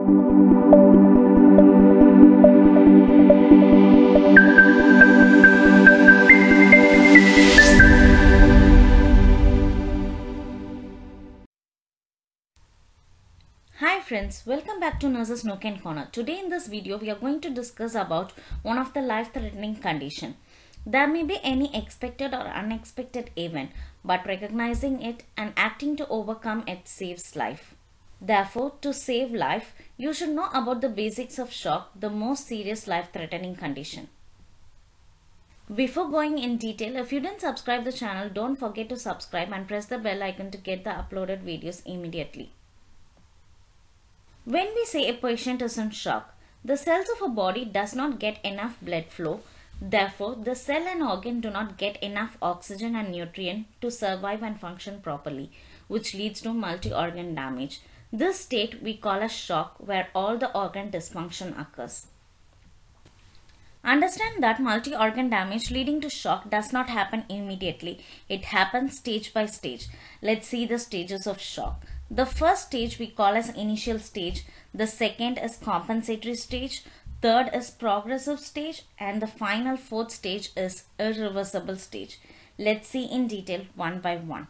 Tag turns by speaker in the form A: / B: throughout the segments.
A: Hi friends, welcome back to Nurses Nook and Corner. Today in this video we are going to discuss about one of the life-threatening condition. There may be any expected or unexpected event, but recognizing it and acting to overcome it saves life. Therefore, to save life, you should know about the basics of shock, the most serious life-threatening condition. Before going in detail, if you didn't subscribe the channel, don't forget to subscribe and press the bell icon to get the uploaded videos immediately. When we say a patient is in shock, the cells of a body does not get enough blood flow. Therefore, the cell and organ do not get enough oxygen and nutrient to survive and function properly, which leads to multi-organ damage. This state we call as shock, where all the organ dysfunction occurs. Understand that multi-organ damage leading to shock does not happen immediately. It happens stage by stage. Let's see the stages of shock. The first stage we call as initial stage, the second is compensatory stage, third is progressive stage, and the final fourth stage is irreversible stage. Let's see in detail one by one.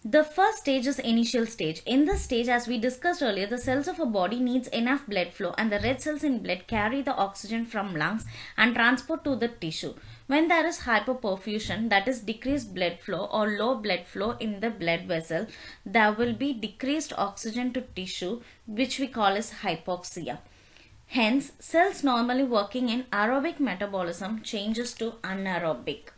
A: The first stage is initial stage. In this stage, as we discussed earlier, the cells of a body needs enough blood flow and the red cells in blood carry the oxygen from lungs and transport to the tissue. When there is hypoperfusion, that is decreased blood flow or low blood flow in the blood vessel, there will be decreased oxygen to tissue, which we call as hypoxia. Hence, cells normally working in aerobic metabolism changes to anaerobic.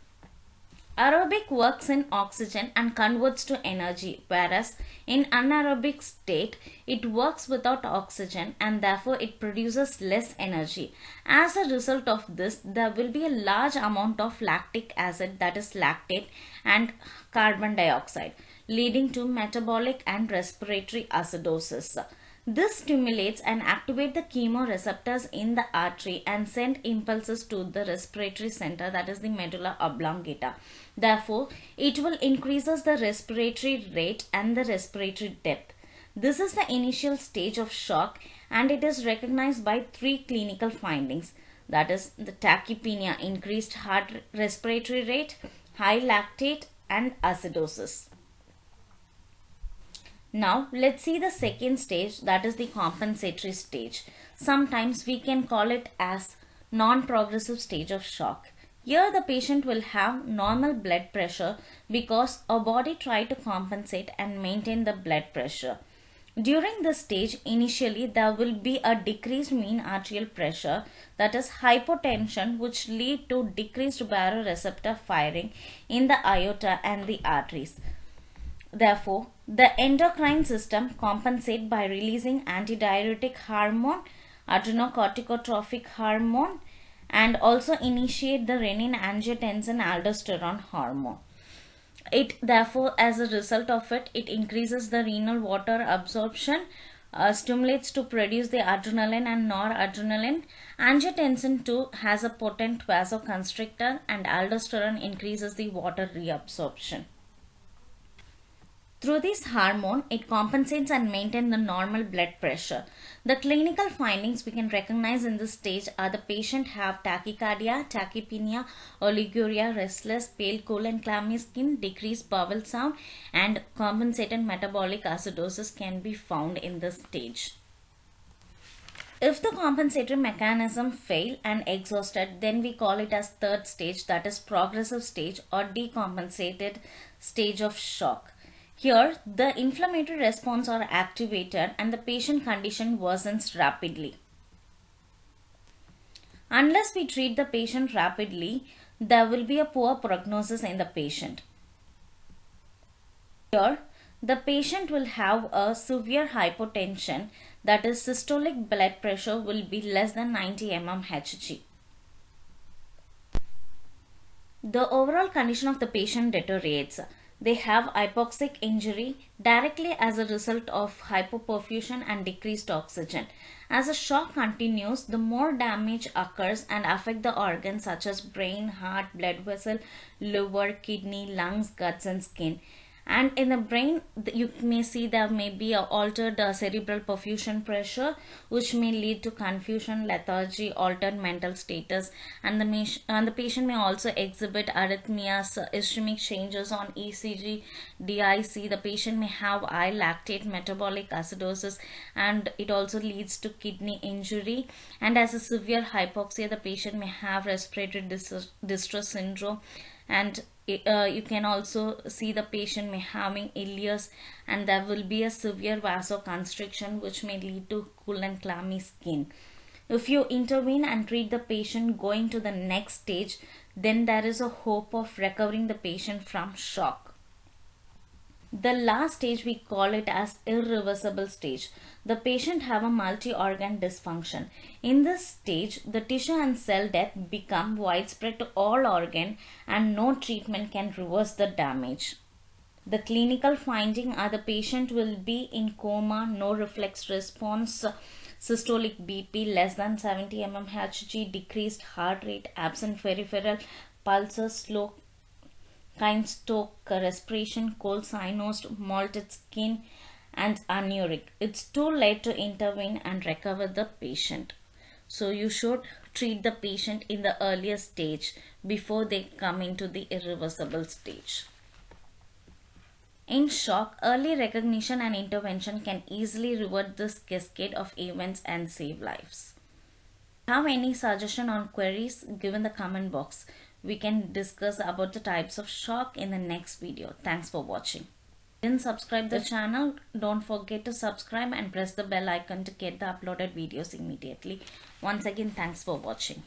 A: Aerobic works in oxygen and converts to energy, whereas in anaerobic state, it works without oxygen and therefore it produces less energy. As a result of this, there will be a large amount of lactic acid, that is lactate, and carbon dioxide, leading to metabolic and respiratory acidosis. This stimulates and activates the chemoreceptors in the artery and send impulses to the respiratory center, that is the medulla oblongata. Therefore, it will increases the respiratory rate and the respiratory depth. This is the initial stage of shock and it is recognized by three clinical findings, that is the tachypnea, increased heart respiratory rate, high lactate, and acidosis. Now let's see the second stage, that is the compensatory stage. Sometimes we can call it as non-progressive stage of shock. Here the patient will have normal blood pressure because our body tries to compensate and maintain the blood pressure. During this stage, initially there will be a decreased mean arterial pressure, that is hypotension, which lead to decreased baroreceptor firing in the aorta and the arteries. Therefore, the endocrine system compensates by releasing antidiuretic hormone, adrenocorticotropic hormone, and also initiate the renin-angiotensin-aldosterone hormone. It therefore, as a result of it, it increases the renal water absorption, stimulates to produce the adrenaline and noradrenaline. Angiotensin 2 has a potent vasoconstrictor and aldosterone increases the water reabsorption. Through this hormone, it compensates and maintains the normal blood pressure. The clinical findings we can recognize in this stage are the patient have tachycardia, tachypnea, oliguria, restless, pale, cool and clammy skin, decreased bowel sound, and compensated metabolic acidosis can be found in this stage. If the compensatory mechanism fail and exhausted, then we call it as third stage, that is progressive stage or decompensated stage of shock. Here, the inflammatory response are activated and the patient condition worsens rapidly. Unless we treat the patient rapidly, there will be a poor prognosis in the patient. Here, the patient will have a severe hypotension, that is systolic blood pressure will be less than 90 mmHg. The overall condition of the patient deteriorates. They have hypoxic injury directly as a result of hypoperfusion and decreased oxygen. As the shock continues, the more damage occurs and affect the organs such as brain, heart, blood vessel, liver, kidney, lungs, guts and skin. And in the brain, you may see there may be a altered cerebral perfusion pressure, which may lead to confusion, lethargy, altered mental status, and the patient may also exhibit arrhythmias, ischemic changes on ECG, DIC. The patient may have high lactate metabolic acidosis, and it also leads to kidney injury. And as a severe hypoxia, the patient may have respiratory distress syndrome, and you can also see the patient may having ileus, and there will be a severe vasoconstriction which may lead to cool and clammy skin. If you intervene and treat the patient going to the next stage, then there is a hope of recovering the patient from shock. The last stage, we call it as irreversible stage. The patient have a multi-organ dysfunction. In this stage, the tissue and cell death become widespread to all organ, and no treatment can reverse the damage. The clinical finding are the patient will be in coma, no reflex response, systolic BP less than 70 mmHg, decreased heart rate, absent peripheral pulses, slow Kinestoke respiration, cold cynosed, molted skin, and anuric. It's too late to intervene and recover the patient. So you should treat the patient in the earlier stage before they come into the irreversible stage. In shock, early recognition and intervention can easily revert this cascade of events and save lives. If you have any suggestion or queries, give in the comment box. We can discuss about the types of shock in the next video. Thanks for watching. If you didn't subscribe the channel, don't forget to subscribe and press the bell icon to get the uploaded videos immediately. Once again, thanks for watching.